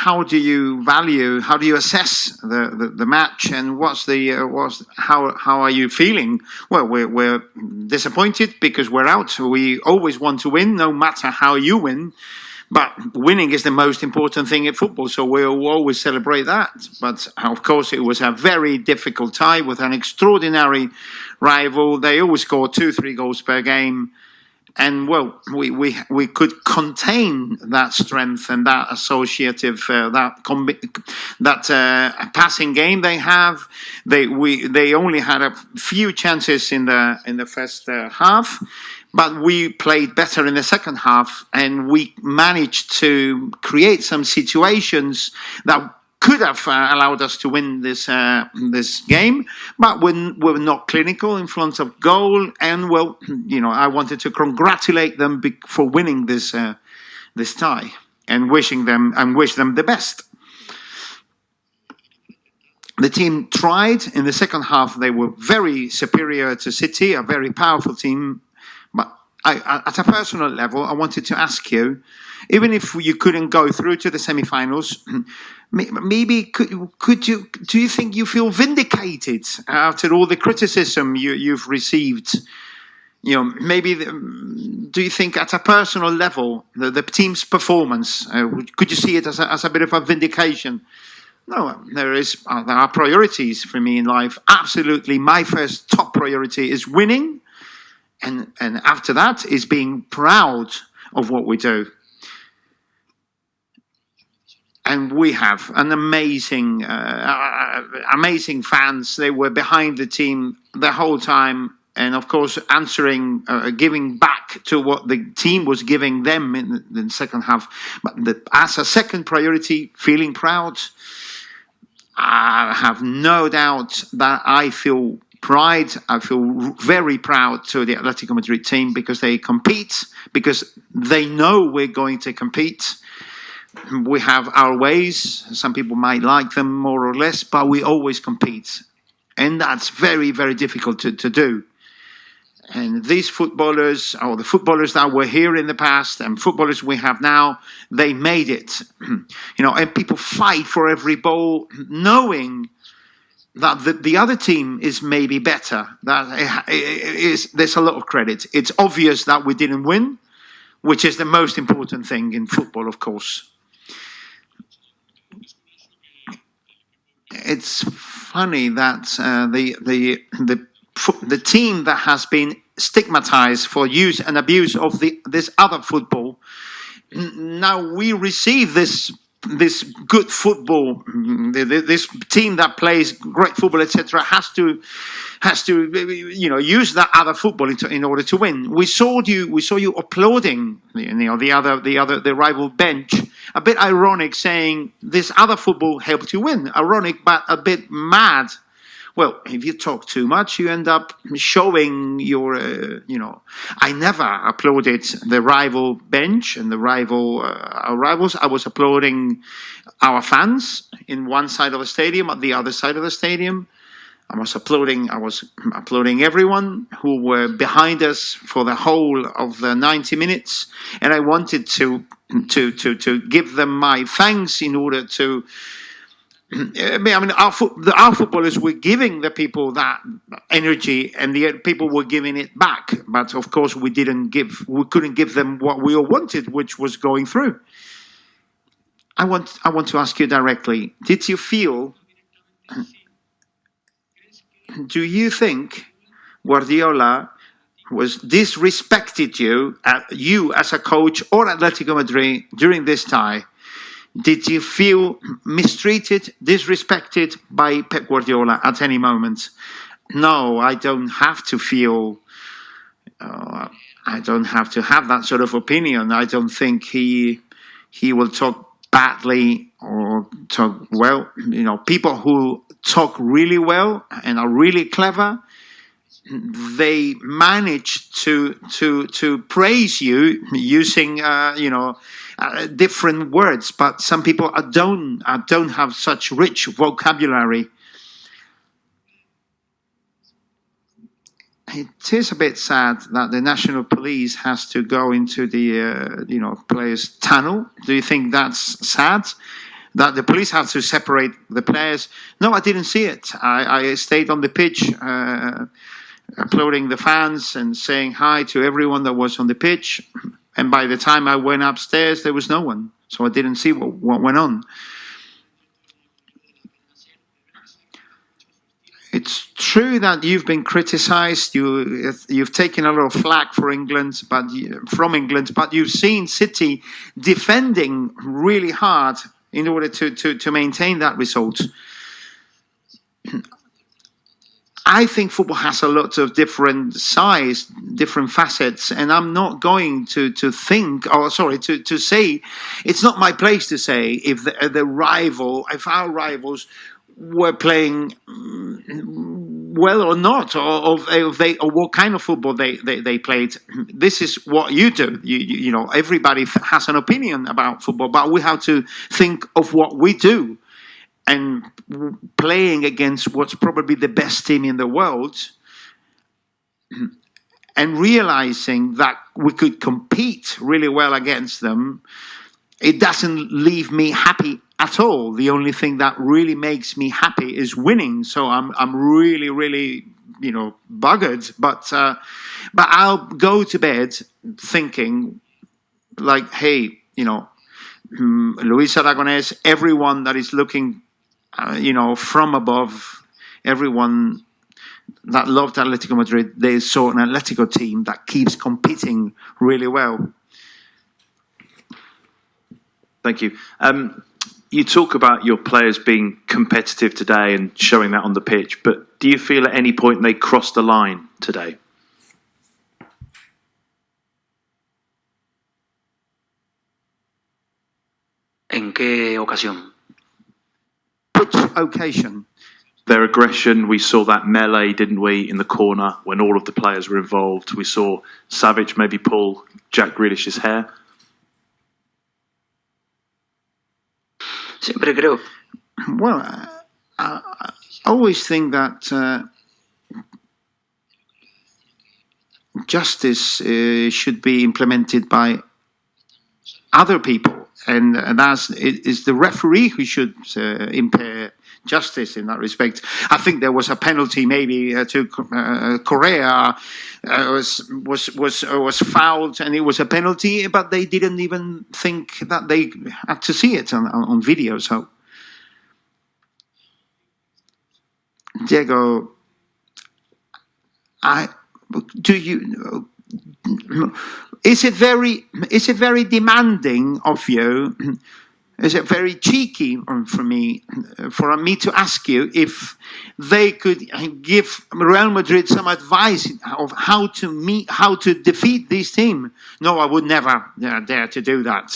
how do you value, how do you assess the match, and how are you feeling? Well, we're disappointed because we're out. We always want to win, no matter how you win. But winning is the most important thing in football, so we'll always celebrate that. But of course, it was a very difficult tie with an extraordinary rival. They always score 2-3 goals per game. And well, we could contain that strength and that associative passing game they have. They only had a few chances in the first half, but we played better in the second half, and we managed to create some situations that could have allowed us to win this game, but we're not clinical in front of goal. And well, I wanted to congratulate them for winning this tie and wish them the best. The team tried in the second half. They were very superior to City, a very powerful team. But at a personal level, I wanted to ask you, even if you couldn't go through to the semi-finals, maybe do you think you feel vindicated after all the criticism you've received? Maybe do you think at a personal level the team's performance, could you see it as a bit of a vindication? No, there are priorities for me in life. Absolutely, my first top priority is winning, and after that is being proud of what we do. And we have an amazing fans. They were behind the team the whole time. And of course, giving back to what the team was giving them in the second half. But as a second priority, feeling proud, I have no doubt that I feel pride. I feel very proud to the Atletico Madrid team because they compete, because they know we're going to compete. We have our ways. Some people might like them more or less, but we always compete. And that's very, very difficult to do. And these footballers, or the footballers that were here in the past and footballers we have now, they made it. And people fight for every ball, knowing that the other team is maybe better. There's a lot of credit. It's obvious that we didn't win, which is the most important thing in football, of course. It's funny that the team that has been stigmatized for use and abuse of this other football, now we receive this good football. This team that plays great football, etc., has to use that other football in order to win. We saw you applauding the rival bench. A bit ironic, saying this other football helped you win. Ironic, but a bit mad. Well, if you talk too much, you end up showing your, I never applauded the rival bench and our rivals. I was applauding our fans in one side of the stadium, at the other side of the stadium. I was applauding everyone who were behind us for the whole of the 90 minutes. And I wanted to give them my thanks in order to, our footballers were giving the people that energy, and the people were giving it back. But of course, we couldn't give them what we all wanted, which was going through. I want to ask you directly: do you think Guardiola was disrespected you as a coach or Atletico Madrid during this tie? Did you feel mistreated, disrespected by Pep Guardiola at any moment? No, I don't have to feel. I don't have to have that sort of opinion. I don't think he will talk badly or talk well. People who talk really well and are really clever, they manage to praise you using different words, but some people don't have such rich vocabulary. It is a bit sad that the national police has to go into the players' tunnel. Do you think that's sad? that the police had to separate the players. No, I didn't see it. I stayed on the pitch, applauding the fans and saying hi to everyone that was on the pitch. And by the time I went upstairs, there was no one. So I didn't see what went on. It's true that you've been criticised. You've taken a lot of flack for England, but you've seen City defending really hard in order to maintain that result. I think football has a lot of different sides, different facets, and I'm not going to say, it's not my place to say if if our rivals were playing well or not, or what kind of football they played. This is what you do. You know, everybody has an opinion about football, but we have to think of what we do. And playing against what's probably the best team in the world, and realizing that we could compete really well against them, it doesn't leave me happy at all. The only thing that really makes me happy is winning. So I'm really, really, you know, buggered. But I'll go to bed thinking, like, hey, you know, Luis Aragonés, everyone that is looking, you know, from above, everyone that loved Atletico Madrid, they saw an Atletico team that keeps competing really well. Thank you. You talk about your players being competitive today and showing that on the pitch, but do you feel at any point they crossed the line today? ¿En qué ocasión? Which occasion? Their aggression, we saw that melee, didn't we, in the corner when all of the players were involved. We saw Savic maybe pull Jack Grealish's hair. Siempre creo. Well, I always think that justice should be implemented by other people, and that is the referee who should impair justice in that respect. I think there was a penalty maybe to Correa was fouled, and it was a penalty, but they didn't even think that they had to see it on video. So, Diego, is it very demanding of you? Is it very cheeky for me to ask you if they could give Real Madrid some advice of how to defeat this team? No, I would never dare to do that.